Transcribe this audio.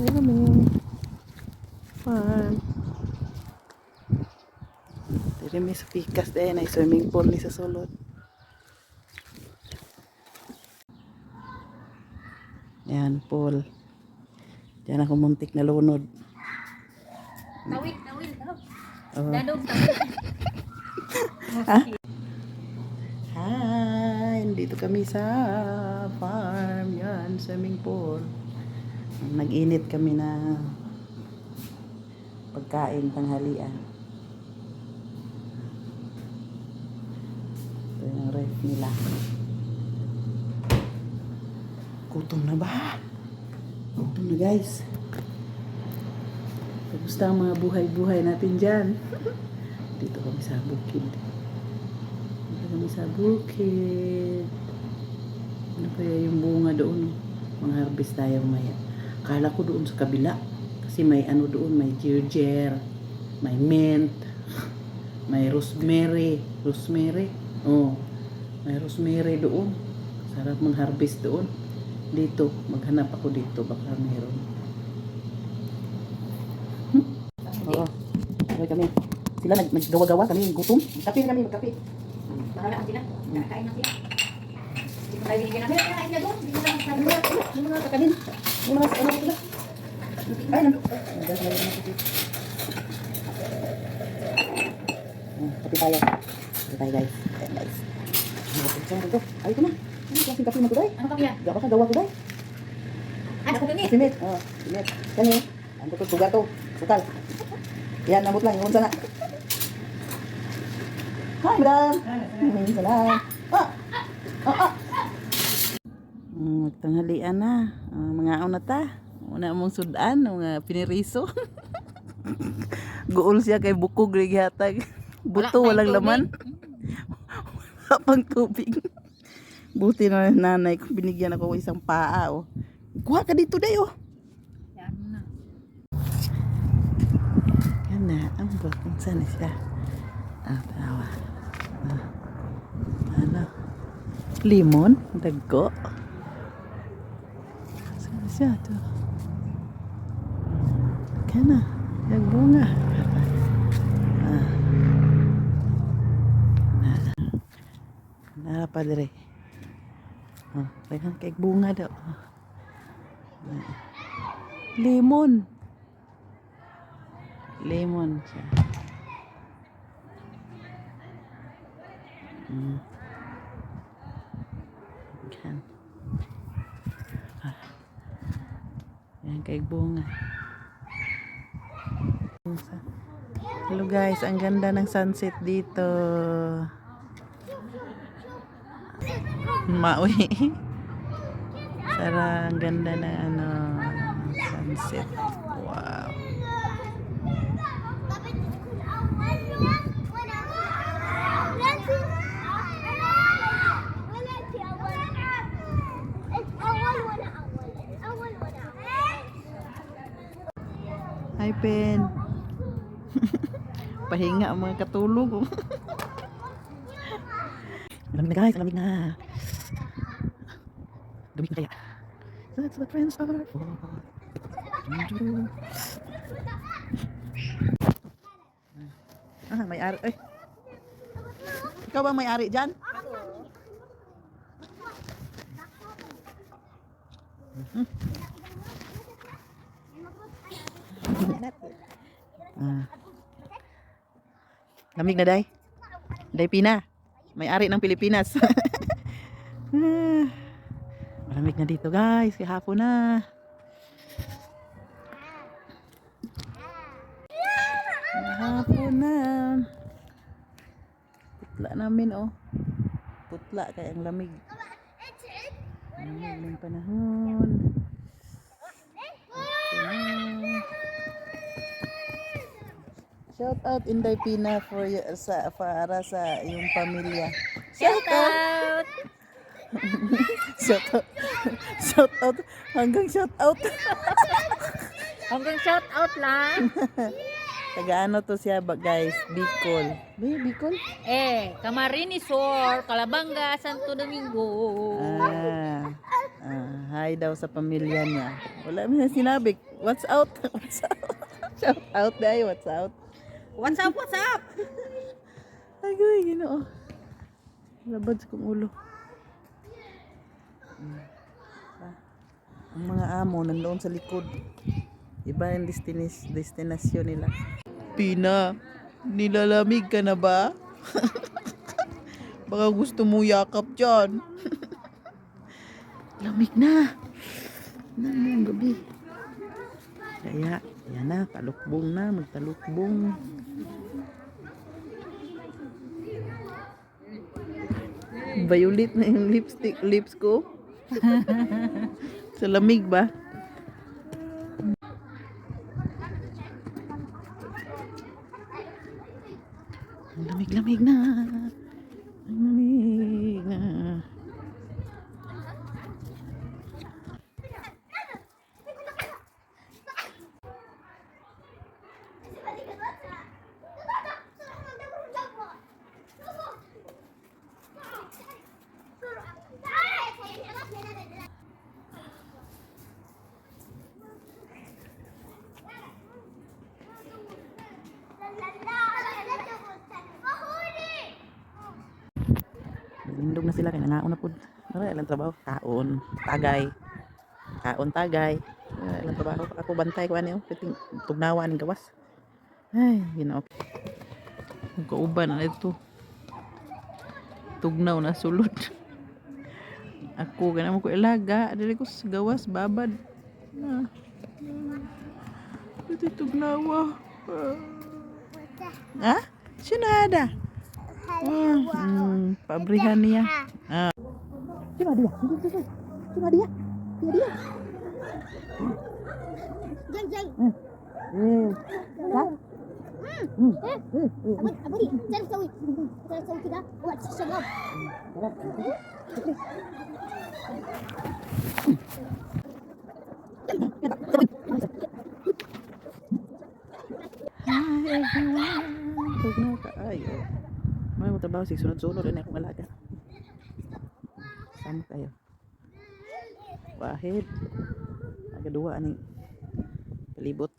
Dito kami. Farm. Dito may sa pikas dahil na swimming pool ni sa sulod. Yan, pool. Diyan ako muntik na lunod. Tawid daw. Oh. Dadog, tawid. Hi! Dito kami sa farm. Yan, swimming pool. Nag-init kami na pagkain tanghalian. Ito yung ref nila. Gutom na ba? Gutom na guys. Kamusta ang mga buhay-buhay natin dyan? Dito kami sa bukid. Dito kami sa bukid. Ano kaya yung bunga doon? Mag-harvest tayo maya. Akala ko doon sa kabila. Kasi may ano doon, may ginger, may mint, may rosemary. Rosemary? Oh, may rosemary doon. Sarap mag-harvest doon. Dito, maghanap ako dito. Baka meron. Oo. Okay kami. Sila naggawa-gawa kami. Gutom. Magkape kami, magkape. Bahala sila. Kakain na sila. Hindi pa tayo binigyan namin. Kakain na doon. Hindi na lang sabi. Yung mga kakanin. Yung mga ano sila. Ay, nandun. Kape tayo. Kape tayo guys. Ayan guys. Ay, ito na. Ano klaseng kape na ito day? Ano kami yan? Gawa ka, gawa ko day. Ano kami ni? Simit. Oo, simit. Yan eh. Ang tutod ko gato. Sukal. Yan, namot lang. Yung unsa na. Hi, madam. Maraming salamat. Magtanghalian na. Mga na ta. Una mong sudan, mga piniriso. Guol siya kay bukog hatag. Buto, walang laman. Wala pang tubig. Buti na nanay ko, binigyan ako isang paa. Oh. Kuha ka dito day, oh. Yan na. Yan na, ang bakit sana siya. Tawa. Ano? Limon, dagko. Sana siya to. Kaya na, nagbunga. Nara pa dire. Daghang kay bunga daw. Lemon. Lemon siya. Yan. Yan kay bunga. Hello guys, ang ganda ng sunset dito. Maui. Sarang ganda na ano sunset. Wow. Hi Pen. Pahinga ang mga katulog. Lamig na guys, lamig na. Lamig na kaya. That's what friends are for. May ari. Ay. Ikaw ba may ari dyan? Lamig na day. Day Pina. May ari ng Pilipinas. Malamig na dito guys. Kahapon na. Kahapon na. Putla namin oh. Putla kaya ang lamig. Lamig ng panahon. Shout out Inday Pina for para sa iyong pamilya. Shout out! Shout out. Shout out. Hanggang shout out. Hanggang shout out lang. Taga ano to siya ba guys? Bicol. Bicol? Camarines Sur, Calabanga, Santo Domingo. Hi daw sa pamilya niya. Wala mo na sinabi. What's out? What's out? Shout out day, what's out? What's up? What's up? Agoy, ginoo. Labad sa kong ulo. Ang mga amo nandoon sa likod. Iba yung destinasyon nila. Pina, nilalamig ka na ba? Baka gusto mo yakap dyan. Lamig na. Ang gabi. Kaya, yan na, talukbong na, magtalukbong. Violet na yung lips ko. Sa lamig ba? Ang lamig-lamig na. Ang lamig na. Nindog na sila kaya nangaon na po. Wala ilang trabaho. Kaon, tagay. Kaon, tagay. Wala ilang trabaho. Ako bantay ko ano. Tugnawa ng gawas. Ay, ginoo. Ang kauban na ito. Tugnaw na sulod. Ako ganun ko ilaga. Dili ko sa gawas, babad. Ito tugnawa. Ha? Sino ada? Pabrihan niya. Cuma dia. Cuma dia. Dia. Jeng jeng. Ha? Abadi, jangan sawi. Jangan sawi kita. Buat sesungguh. Hi everyone. Tugnaw ka ayo. May mo trabaho sig sunod-sunod na akong alaga. Sama kayo. Wahid. Agadua ani palibot.